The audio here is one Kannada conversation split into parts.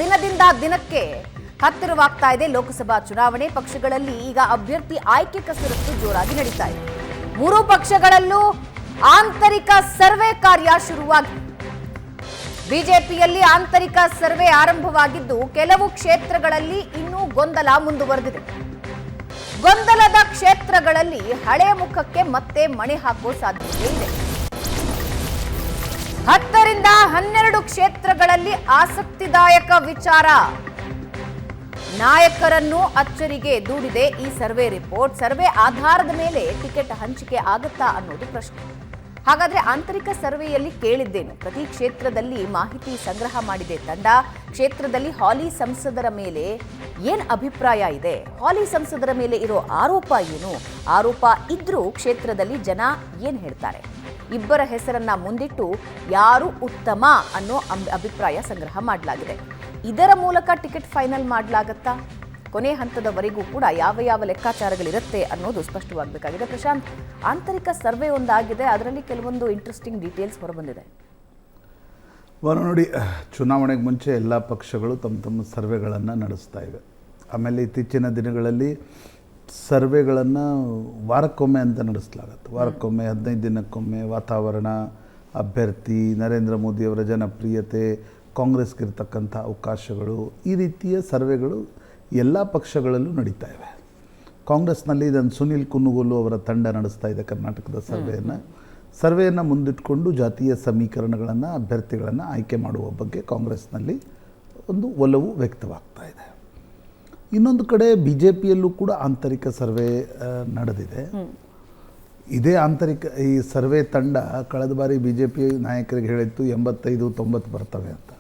ದಿನದಿಂದ ದಿನಕ್ಕೆ ಹತ್ತಿರವಾಗ್ತಾ ಇದೆ ಲೋಕಸಭಾ ಚುನಾವಣೆ. ಪಕ್ಷಗಳಲ್ಲಿ ಈಗ ಅಭ್ಯರ್ಥಿ ಆಯ್ಕೆ ಕಸರತ್ತು ಜೋರಾಗಿ ನಡೀತಾ ಇದೆ. ಮೂರು ಪಕ್ಷಗಳಲ್ಲೂ ಆಂತರಿಕ ಸರ್ವೆ ಕಾರ್ಯ ಶುರುವಾಗಿದೆ. ಬಿಜೆಪಿಯಲ್ಲಿ ಆಂತರಿಕ ಸರ್ವೆ ಆರಂಭವಾಗಿದ್ದು ಕೆಲವು ಕ್ಷೇತ್ರಗಳಲ್ಲಿ ಇನ್ನೂ ಗೊಂದಲ ಮುಂದುವರೆದಿದೆ. ಗೊಂದಲದ ಕ್ಷೇತ್ರಗಳಲ್ಲಿ ಹಳೆ ಮುಖಕ್ಕೆ ಮತ್ತೆ ಮಣೆ ಹಾಕುವ ಸಾಧ್ಯತೆ ಇದೆ. 10 ರಿಂದ 12 ಕ್ಷೇತ್ರಗಳಲ್ಲಿ ಆಸಕ್ತಿದಾಯಕ ವಿಚಾರ. ನಾಯಕರನ್ನು ಅಚ್ಚರಿಗೆ ದೂಡಿದೆ ಈ ಸರ್ವೆ ರಿಪೋರ್ಟ್. ಸರ್ವೆ ಆಧಾರದ ಮೇಲೆ ಟಿಕೆಟ್ ಹಂಚಿಕೆ ಆಗುತ್ತಾ ಅನ್ನೋದು ಪ್ರಶ್ನೆ. ಹಾಗಾದ್ರೆ ಆಂತರಿಕ ಸರ್ವೆಯಲ್ಲಿ ಕೇಳಿದ್ದೇನು? ಪ್ರತಿ ಕ್ಷೇತ್ರದಲ್ಲಿ ಮಾಹಿತಿ ಸಂಗ್ರಹ ಮಾಡಿದೆ ತಂಡ. ಕ್ಷೇತ್ರದಲ್ಲಿ ಹಾಲಿ ಸಂಸದರ ಮೇಲೆ ಏನ್ ಅಭಿಪ್ರಾಯ ಇದೆ, ಹಾಲಿ ಸಂಸದರ ಮೇಲೆ ಇರೋ ಆರೋಪ ಏನು, ಆರೋಪ ಇದ್ರೂ ಕ್ಷೇತ್ರದಲ್ಲಿ ಜನ ಏನ್ ಹೇಳ್ತಾರೆ, ಇಬ್ಬರ ಹೆಸರನ್ನ ಮುಂದಿಟ್ಟು ಯಾರು ಉತ್ತಮ ಅನ್ನೋ ಅಭಿಪ್ರಾಯ ಸಂಗ್ರಹ ಮಾಡಲಾಗಿದೆ. ಇದರ ಮೂಲಕ ಟಿಕೆಟ್ ಫೈನಲ್ ಮಾಡಲಾಗತ್ತಾ? ಕೊನೆ ಹಂತದವರೆಗೂ ಕೂಡ ಯಾವ ಲೆಕ್ಕಾಚಾರಗಳಿರುತ್ತೆ ಅನ್ನೋದು ಸ್ಪಷ್ಟವಾಗಬೇಕಾಗಿದೆ. ಪ್ರಶಾಂತ್, ಆಂತರಿಕ ಸರ್ವೆ ಒಂದಾಗಿದೆ, ಅದರಲ್ಲಿ ಕೆಲವೊಂದು ಇಂಟ್ರೆಸ್ಟಿಂಗ್ ಡೀಟೇಲ್ಸ್ ಹೊರಬಂದಿದೆ. ನೋಡಿ, ಚುನಾವಣೆಗೆ ಮುಂಚೆ ಎಲ್ಲ ಪಕ್ಷಗಳು ತಮ್ಮ ಸರ್ವೆಗಳನ್ನು ನಡೆಸ್ತಾ ಇವೆ. ಆಮೇಲೆ ಇತ್ತೀಚಿನ ದಿನಗಳಲ್ಲಿ ಸರ್ವೆಗಳನ್ನು ವಾರಕ್ಕೊಮ್ಮೆ ಅಂತ ನಡೆಸಲಾಗುತ್ತೆ. ವಾರಕ್ಕೊಮ್ಮೆ, 15 ದಿನಕ್ಕೊಮ್ಮೆ ವಾತಾವರಣ, ಅಭ್ಯರ್ಥಿ, ನರೇಂದ್ರ ಮೋದಿಯವರ ಜನಪ್ರಿಯತೆ, ಕಾಂಗ್ರೆಸ್ಗಿರ್ತಕ್ಕಂಥ ಅವಕಾಶಗಳು, ಈ ರೀತಿಯ ಸರ್ವೆಗಳು ಎಲ್ಲ ಪಕ್ಷಗಳಲ್ಲೂ ನಡೀತಾ ಇವೆ. ಕಾಂಗ್ರೆಸ್ನಲ್ಲಿ ಇದನ್ನು ಸುನೀಲ್ ಕುನುಗೋಲು ಅವರ ತಂಡ ನಡೆಸ್ತಾ ಇದೆ ಕರ್ನಾಟಕದ ಸರ್ವೆಯನ್ನು ಮುಂದಿಟ್ಕೊಂಡು ಜಾತೀಯ ಸಮೀಕರಣಗಳನ್ನು, ಅಭ್ಯರ್ಥಿಗಳನ್ನು ಆಯ್ಕೆ ಮಾಡುವ ಬಗ್ಗೆ ಕಾಂಗ್ರೆಸ್ನಲ್ಲಿ ಒಂದು ಒಲವು ವ್ಯಕ್ತವಾಗ್ತಾ ಇದೆ. ಇನ್ನೊಂದು ಕಡೆ BJPಯಲ್ಲೂ ಕೂಡ ಆಂತರಿಕ ಸರ್ವೆ ನಡೆದಿದೆ. ಇದೇ ಆಂತರಿಕ ಈ ಸರ್ವೆ ತಂಡ ಕಳೆದ ಬಾರಿ BJP ನಾಯಕರಿಗೆ ಹೇಳಿತ್ತು 85-90 ಬರ್ತವೆ ಅಂತ.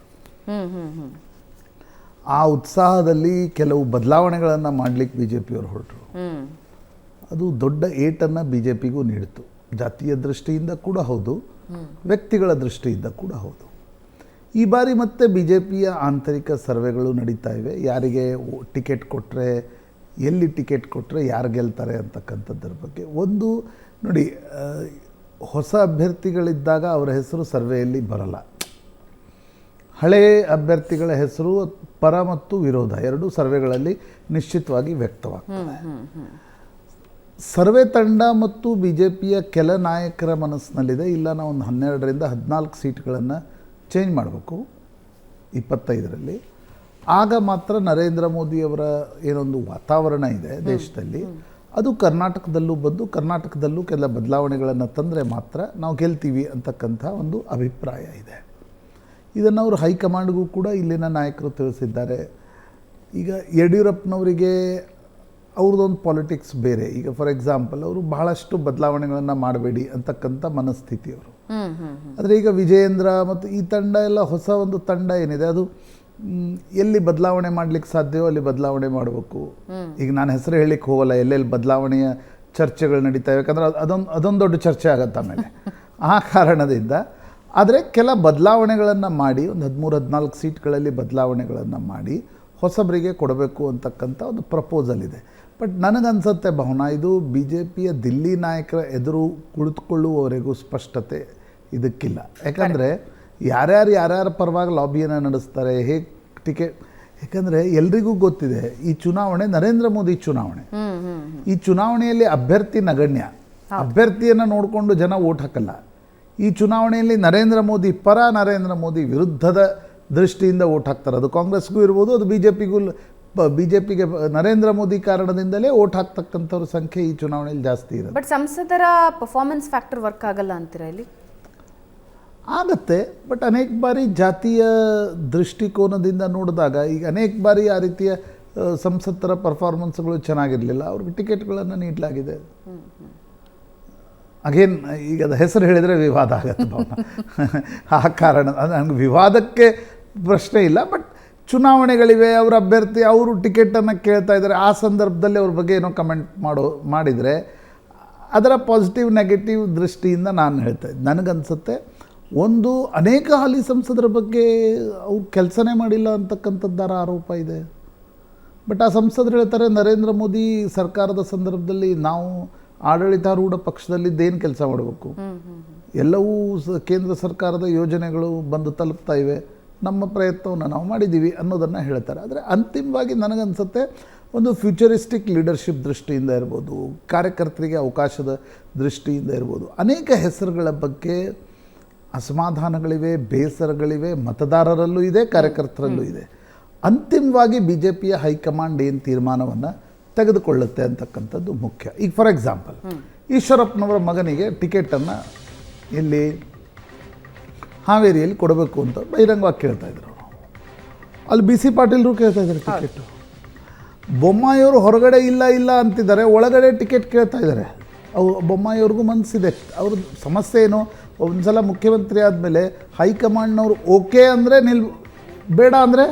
ಆ ಉತ್ಸಾಹದಲ್ಲಿ ಕೆಲವು ಬದಲಾವಣೆಗಳನ್ನು ಮಾಡಲಿಕ್ಕೆ BJPಯವರು ಹೊರಟರು. ಅದು ದೊಡ್ಡ ಏಟನ್ನು BJPಗೂ ನೀಡಿತು. ಜಾತಿಯ ದೃಷ್ಟಿಯಿಂದ ಕೂಡ ಹೌದು, ವ್ಯಕ್ತಿಗಳ ದೃಷ್ಟಿಯಿಂದ ಕೂಡ ಹೌದು. ಈ ಬಾರಿ ಮತ್ತೆ BJPಯ ಆಂತರಿಕ ಸರ್ವೆಗಳು ನಡೀತಾ ಇವೆ. ಯಾರಿಗೆ ಟಿಕೆಟ್ ಕೊಟ್ಟರೆ, ಎಲ್ಲಿ ಟಿಕೆಟ್ ಕೊಟ್ಟರೆ ಯಾರು ಗೆಲ್ತಾರೆ ಅಂತಕ್ಕಂಥದ್ರ ಬಗ್ಗೆ. ಒಂದು ನೋಡಿ, ಹೊಸ ಅಭ್ಯರ್ಥಿಗಳಿದ್ದಾಗ ಅವರ ಹೆಸರು ಸರ್ವೆಯಲ್ಲಿ ಬರಲ್ಲ. ಹಳೆಯ ಅಭ್ಯರ್ಥಿಗಳ ಹೆಸರು ಪರ ಮತ್ತು ವಿರೋಧ ಎರಡೂ ಸರ್ವೆಗಳಲ್ಲಿ ನಿಶ್ಚಿತವಾಗಿ ವ್ಯಕ್ತವಾಗ್ತದೆ. ಸರ್ವೆ ತಂಡ ಮತ್ತು BJPಯ ಕೆಲ ನಾಯಕರ ಮನಸ್ಸಿನಲ್ಲಿದೆ, ಇಲ್ಲ ನಾವು ಒಂದು 12 ರಿಂದ 14 ಸೀಟ್ಗಳನ್ನು ಚೇಂಜ್ ಮಾಡಬೇಕು 25ರಲ್ಲಿ. ಆಗ ಮಾತ್ರ ನರೇಂದ್ರ ಮೋದಿಯವರ ಏನೊಂದು ವಾತಾವರಣ ಇದೆ ದೇಶದಲ್ಲಿ, ಅದು ಕರ್ನಾಟಕದಲ್ಲೂ ಬಂದು ಕರ್ನಾಟಕದಲ್ಲೂ ಕೆಲ ಬದಲಾವಣೆಗಳನ್ನು ತಂದರೆ ಮಾತ್ರ ನಾವು ಗೆಲ್ತೀವಿ ಅಂತಕ್ಕಂಥ ಒಂದು ಅಭಿಪ್ರಾಯ ಇದೆ. ಇದನ್ನು ಅವರು ಹೈಕಮಾಂಡ್ಗೂ ಕೂಡ ಇಲ್ಲಿನ ನಾಯಕರು ತಿಳಿಸಿದ್ದಾರೆ. ಈಗ ಯಡಿಯೂರಪ್ಪನವರಿಗೆ ಅವ್ರದ್ದೊಂದು ಪಾಲಿಟಿಕ್ಸ್ ಬೇರೆ. ಈಗ ಫಾರ್ ಎಕ್ಸಾಂಪಲ್ ಅವರು ಬಹಳಷ್ಟು ಬದಲಾವಣೆಗಳನ್ನು ಮಾಡಬೇಡಿ ಅಂತಕ್ಕಂಥ ಮನಸ್ಥಿತಿಯವರು. ಆದರೆ ಈಗ ವಿಜಯೇಂದ್ರ ಮತ್ತು ಈ ತಂಡ ಎಲ್ಲ ಹೊಸ ಒಂದು ತಂಡ ಏನಿದೆ, ಅದು ಎಲ್ಲಿ ಬದಲಾವಣೆ ಮಾಡಲಿಕ್ಕೆ ಸಾಧ್ಯವೋ ಅಲ್ಲಿ ಬದಲಾವಣೆ ಮಾಡಬೇಕು. ಈಗ ನಾನು ಹೆಸರು ಹೇಳಿಕ್ಕೆ ಹೋಗಲ್ಲ, ಎಲ್ಲೆಲ್ಲಿ ಬದಲಾವಣೆಯ ಚರ್ಚೆಗಳು ನಡೀತಾವೆ, ಯಾಕಂದರೆ ಅದೊಂದು ದೊಡ್ಡ ಚರ್ಚೆ ಆಗುತ್ತೆ ಆಮೇಲೆ. ಆ ಕಾರಣದಿಂದ ಆದರೆ ಕೆಲ ಬದಲಾವಣೆಗಳನ್ನು ಮಾಡಿ ಒಂದು 13-14 ಸೀಟ್ಗಳಲ್ಲಿ ಬದಲಾವಣೆಗಳನ್ನು ಮಾಡಿ ಹೊಸಬರಿಗೆ ಕೊಡಬೇಕು ಅಂತಕ್ಕಂಥ ಒಂದು ಪ್ರಪೋಸಲ್ ಇದೆ. ಬಟ್ ನನಗನ್ಸುತ್ತೆ ಭಾವನಾ, ಇದು BJPಯ ದಿಲ್ಲಿ ನಾಯಕರ ಎದುರು ಕುಳಿತುಕೊಳ್ಳುವವರೆಗೂ ಸ್ಪಷ್ಟತೆ ಇದಕ್ಕಿಲ್ಲ. ಯಾಕಂದರೆ ಯಾರ್ಯಾರ ಪರವಾಗಿ ಲಾಬಿಯನ್ನು ನಡೆಸ್ತಾರೆ, ಹೇಗೆ ಟಿಕೆಟ್, ಯಾಕಂದರೆ ಎಲ್ರಿಗೂ ಗೊತ್ತಿದೆ ಈ ಚುನಾವಣೆ ನರೇಂದ್ರ ಮೋದಿ ಚುನಾವಣೆ. ಈ ಚುನಾವಣೆಯಲ್ಲಿ ಅಭ್ಯರ್ಥಿ ನಗಣ್ಯ. ಅಭ್ಯರ್ಥಿಯನ್ನು ನೋಡಿಕೊಂಡು ಜನ ಓಟ್ ಹಾಕಲ್ಲ. ಈ ಚುನಾವಣೆಯಲ್ಲಿ ನರೇಂದ್ರ ಮೋದಿ ಪರ, ನರೇಂದ್ರ ಮೋದಿ ವಿರುದ್ಧದ ದೃಷ್ಟಿಯಿಂದ ಓಟ್ ಹಾಕ್ತಾರೆ. ಅದು ಕಾಂಗ್ರೆಸ್ಗೂ ಇರ್ಬೋದು, ಅದು BJPಗೆ ನರೇಂದ್ರ ಮೋದಿ ಕಾರಣದಿಂದಲೇ ಓಟ್ ಹಾಕ್ತಕ್ಕಂಥವ್ರ ಸಂಖ್ಯೆ ಈ ಚುನಾವಣೆಯಲ್ಲಿ ಜಾಸ್ತಿ ಇರುತ್ತೆ. ಬಟ್ ಸಂಸದರ ಪರ್ಫಾರ್ಮೆನ್ಸ್ ಫ್ಯಾಕ್ಟರ್ ವರ್ಕ್ ಆಗಲ್ಲ ಅಂತೀರಾ ಇಲ್ಲಿ? ಆಗುತ್ತೆ, ಬಟ್ ಅನೇಕ ಬಾರಿ ಜಾತಿಯ ದೃಷ್ಟಿಕೋನದಿಂದ ನೋಡಿದಾಗ ಈಗ ಅನೇಕ ಬಾರಿ ಆ ರೀತಿಯ ಸಂಸದರ ಪರ್ಫಾರ್ಮೆನ್ಸ್ಗಳು ಚೆನ್ನಾಗಿರಲಿಲ್ಲ, ಅವ್ರಿಗೆ ಟಿಕೆಟ್ಗಳನ್ನು ನೀಡಲಾಗಿದೆ. ಅಗೇನ್ ಈಗ ಅದು ಹೆಸರು ಹೇಳಿದರೆ ವಿವಾದ ಆಗುತ್ತೆ. ಆ ಕಾರಣ ನನಗೆ ವಿವಾದಕ್ಕೆ ಪ್ರಶ್ನೆ ಇಲ್ಲ, ಬಟ್ ಚುನಾವಣೆಗಳಿವೆ, ಅವರ ಅಭ್ಯರ್ಥಿ ಅವರು ಟಿಕೆಟನ್ನು ಕೇಳ್ತಾ ಇದ್ದಾರೆ, ಆ ಸಂದರ್ಭದಲ್ಲಿ ಅವ್ರ ಬಗ್ಗೆ ಏನೋ ಕಮೆಂಟ್ ಮಾಡಿದರೆ ಅದರ ಪಾಸಿಟಿವ್ ನೆಗೆಟಿವ್ ದೃಷ್ಟಿಯಿಂದ ನಾನು ಹೇಳ್ತಾ ಇದ್ದೆ. ನನಗನ್ಸುತ್ತೆ ಒಂದು ಅನೇಕ ಹಾಲಿ ಸಂಸದರ ಬಗ್ಗೆ ಅವ್ರು ಕೆಲಸನೇ ಮಾಡಿಲ್ಲ ಅಂತಕ್ಕಂಥದ್ದಾರ ಆರೋಪ ಇದೆ. ಬಟ್ ಆ ಸಂಸದರು ಹೇಳ್ತಾರೆ ನರೇಂದ್ರ ಮೋದಿ ಸರ್ಕಾರದ ಸಂದರ್ಭದಲ್ಲಿ ನಾವು ಆಡಳಿತಾರೂಢ ಪಕ್ಷದಲ್ಲಿದ್ದೇನು ಕೆಲಸ ಮಾಡಬೇಕು, ಎಲ್ಲವೂ ಕೇಂದ್ರ ಸರ್ಕಾರದ ಯೋಜನೆಗಳು ಬಂದು ತಲುಪ್ತಾ ಇವೆ, ನಮ್ಮ ಪ್ರಯತ್ನವನ್ನು ನಾವು ಮಾಡಿದ್ದೀವಿ ಅನ್ನೋದನ್ನು ಹೇಳ್ತಾರೆ. ಆದರೆ ಅಂತಿಮವಾಗಿ ನನಗನ್ಸುತ್ತೆ ಒಂದು ಫ್ಯೂಚರಿಸ್ಟಿಕ್ ಲೀಡರ್ಶಿಪ್ ದೃಷ್ಟಿಯಿಂದ ಇರ್ಬೋದು, ಕಾರ್ಯಕರ್ತರಿಗೆ ಅವಕಾಶದ ದೃಷ್ಟಿಯಿಂದ ಇರ್ಬೋದು, ಅನೇಕ ಹೆಸರುಗಳ ಬಗ್ಗೆ ಅಸಮಾಧಾನಗಳಿವೆ, ಬೇಸರಗಳಿವೆ, ಮತದಾರರಲ್ಲೂ ಇದೆ, ಕಾರ್ಯಕರ್ತರಲ್ಲೂ ಇದೆ. ಅಂತಿಮವಾಗಿ BJPಯ ಹೈಕಮಾಂಡ್ ಏನು ತೀರ್ಮಾನವನ್ನು ತೆಗೆದುಕೊಳ್ಳುತ್ತೆ ಅಂತಕ್ಕಂಥದ್ದು ಮುಖ್ಯ. ಈಗ ಫಾರ್ ಎಕ್ಸಾಂಪಲ್ ಈಶ್ವರಪ್ಪನವರ ಮಗನಿಗೆ ಟಿಕೆಟನ್ನು ಇಲ್ಲಿ ಹಾವೇರಿಯಲ್ಲಿ ಕೊಡಬೇಕು ಅಂತ ಬಹಿರಂಗವಾಗಿ ಕೇಳ್ತಾ ಇದ್ರು. ಅಲ್ಲಿ BC ಪಾಟೀಲ್ರು ಕೇಳ್ತಾ ಇದ್ದಾರೆ ಟಿಕೆಟು. ಬೊಮ್ಮಾಯಿಯವರು ಹೊರಗಡೆ ಇಲ್ಲ ಅಂತಿದ್ದಾರೆ, ಒಳಗಡೆ ಟಿಕೆಟ್ ಕೇಳ್ತಾ ಇದ್ದಾರೆ. ಬೊಮ್ಮಾಯಿಯವ್ರಿಗೂ ಮನಸ್ಸಿದೆ. ಅವ್ರ ಸಮಸ್ಯೆ ಏನು, ಒಂದು ಸಲ ಮುಖ್ಯಮಂತ್ರಿ ಆದಮೇಲೆ ಹೈಕಮಾಂಡ್ನವ್ರು ಓಕೆ ಅಂದರೆ ಬೇಡ ಅಂದರೆ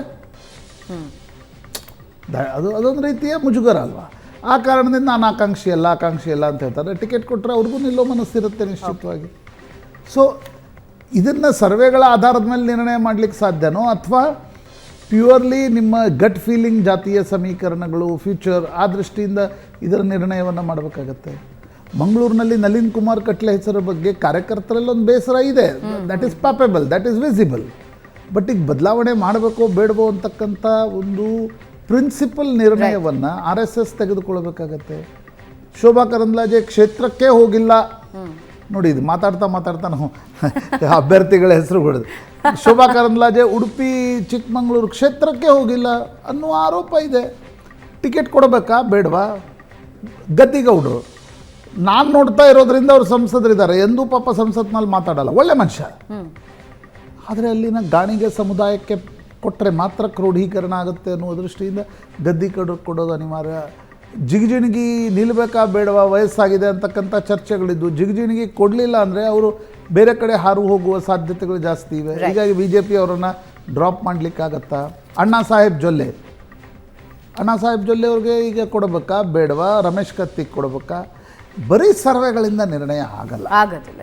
ಅದೊಂದು ರೀತಿಯ ಮುಜುಗರ ಅಲ್ವಾ. ಆ ಕಾರಣದಿಂದ ನಾನು ಆಕಾಂಕ್ಷಿ ಅಲ್ಲ ಅಂತ ಹೇಳ್ತಾರೆ. ಟಿಕೆಟ್ ಕೊಟ್ಟರೆ ಅವ್ರಿಗೂ ನಿಲ್ಲೋ ಮನಸ್ಸಿರುತ್ತೆ ನಿಶ್ಚಿತವಾಗಿ. ಸೊ ಇದನ್ನು ಸರ್ವೆಗಳ ಆಧಾರದ ಮೇಲೆ ನಿರ್ಣಯ ಮಾಡಲಿಕ್ಕೆ ಸಾಧ್ಯನೋ ಅಥವಾ ಪ್ಯೂರ್ಲಿ ನಿಮ್ಮ ಗಟ್ ಫೀಲಿಂಗ್, ಜಾತೀಯ ಸಮೀಕರಣಗಳು, ಫ್ಯೂಚರ್, ಆ ದೃಷ್ಟಿಯಿಂದ ಇದರ ನಿರ್ಣಯವನ್ನು ಮಾಡಬೇಕಾಗತ್ತೆ. ಮಂಗಳೂರಿನಲ್ಲಿ ನಳಿನ್ ಕುಮಾರ್ ಕಟ್ಲೆ ಹೆಸರ ಬಗ್ಗೆ ಕಾರ್ಯಕರ್ತರಲ್ಲಿ ಒಂದು ಬೇಸರ ಇದೆ. That is palpable, that is visible. But ಈಗ ಬದಲಾವಣೆ ಮಾಡಬೇಕೋ ಬೇಡವೋ ಅಂತಕ್ಕಂಥ ಒಂದು ಪ್ರಿನ್ಸಿಪಲ್ ನಿರ್ಣಯವನ್ನು RSS ತೆಗೆದುಕೊಳ್ಬೇಕಾಗತ್ತೆ. ಶೋಭಾ ಕರಂದ್ಲಾಜೆ ಕ್ಷೇತ್ರಕ್ಕೆ ಹೋಗಿಲ್ಲ. ನೋಡಿ, ಇದು ಮಾತಾಡ್ತಾ ನಾವು ಅಭ್ಯರ್ಥಿಗಳ ಹೆಸರುಗಳು. ಶೋಭಾ ಕರಂದ್ಲಾಜೆ ಉಡುಪಿ ಚಿಕ್ಕಮಗಳೂರು ಕ್ಷೇತ್ರಕ್ಕೆ ಹೋಗಿಲ್ಲ ಅನ್ನುವ ಆರೋಪ ಇದೆ. ಟಿಕೆಟ್ ಕೊಡಬೇಕಾ ಬೇಡವಾ? ಗದ್ದಿಗೌಡರು ನಾನು ನೋಡ್ತಾ ಇರೋದ್ರಿಂದ ಅವರು ಸಂಸದರಿದ್ದಾರೆ, ಎಂದೂ ಪಾಪ ಸಂಸತ್ನಲ್ಲಿ ಮಾತಾಡಲ್ಲ, ಒಳ್ಳೆ ಮನುಷ್ಯ. ಆದರೆ ಅಲ್ಲಿನ ಗಾಣಿಗೆ ಸಮುದಾಯಕ್ಕೆ ಕೊಟ್ಟರೆ ಮಾತ್ರ ಕ್ರೋಢೀಕರಣ ಆಗುತ್ತೆ ಅನ್ನುವ ದೃಷ್ಟಿಯಿಂದ ಗದ್ದಿಗೌಡರು ಕೊಡೋದು ಅನಿವಾರ್ಯ. ಜಿಗಜಿಣಗಿ ನಿಲ್ಲಬೇಕಾ ಬೇಡವಾ, ವಯಸ್ಸಾಗಿದೆ ಅಂತಕ್ಕಂಥ ಚರ್ಚೆಗಳಿದ್ದು, ಜಿಗಜಿಣಗಿ ಕೊಡಲಿಲ್ಲ ಅಂದರೆ ಅವರು ಬೇರೆ ಕಡೆ ಹಾರು ಹೋಗುವ ಸಾಧ್ಯತೆಗಳು ಜಾಸ್ತಿ ಇವೆ. ಹೀಗಾಗಿ BJP ಅವರನ್ನು ಡ್ರಾಪ್ ಮಾಡಲಿಕ್ಕಾಗತ್ತಾ? ಅಣ್ಣಾ ಸಾಹೇಬ್ ಜೊಲ್ಲೆ ಅವ್ರಿಗೆ ಈಗ ಕೊಡಬೇಕಾ ಬೇಡವಾ? ರಮೇಶ್ ಕತ್ತಿಗೆ ಕೊಡಬೇಕಾ? ಬರೀ ಸರ್ವೆಗಳಿಂದ ನಿರ್ಣಯ ಆಗೋದಿಲ್ಲ.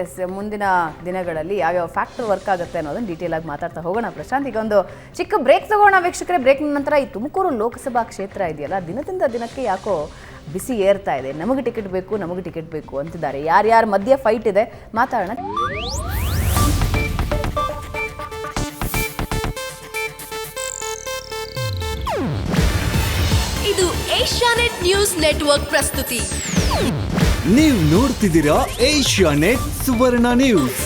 ಎಸ್ ಮುಂದಿನ ದಿನಗಳಲ್ಲಿ ಯಾವ್ಯಾವ ಫ್ಯಾಕ್ಟರ್ ವರ್ಕ್ ಆಗುತ್ತೆ ಅನ್ನೋದನ್ನು ಡೀಟೇಲ್ ಆಗಿ ಮಾತಾಡ್ತಾ ಹೋಗೋಣ. ಪ್ರಶಾಂತ್, ಈಗ ಒಂದು ಚಿಕ್ಕ ಬ್ರೇಕ್ ತಗೋಣ ವೀಕ್ಷಕರೇ. ಬ್ರೇಕ್ನ ನಂತರ ಈ ತುಮಕೂರು ಲೋಕಸಭಾ ಕ್ಷೇತ್ರ ಇದೆಯಲ್ಲ, ದಿನದಿಂದ ದಿನಕ್ಕೆ ಯಾಕೋ ಬಿಸಿ ಏರ್ತಾ ಇದೆ. ನಮಗೆ ಟಿಕೆಟ್ ಬೇಕು ಅಂತಿದ್ದಾರೆ. ಯಾರ್ಯಾರ ಮಧ್ಯೆ ಫೈಟ್ ಇದೆ ಮಾತಾಡೋಣ. ಇದು ಏಷ್ಯಾನೆಟ್ ನ್ಯೂಸ್ ನೆಟ್ವರ್ಕ್ ಪ್ರಸ್ತುತಿ. ನೀವು ನೋಡ್ತಿದ್ದೀರಾ ಏಷ್ಯಾನೆಟ್ ಸುವರ್ಣ ನ್ಯೂಸ್.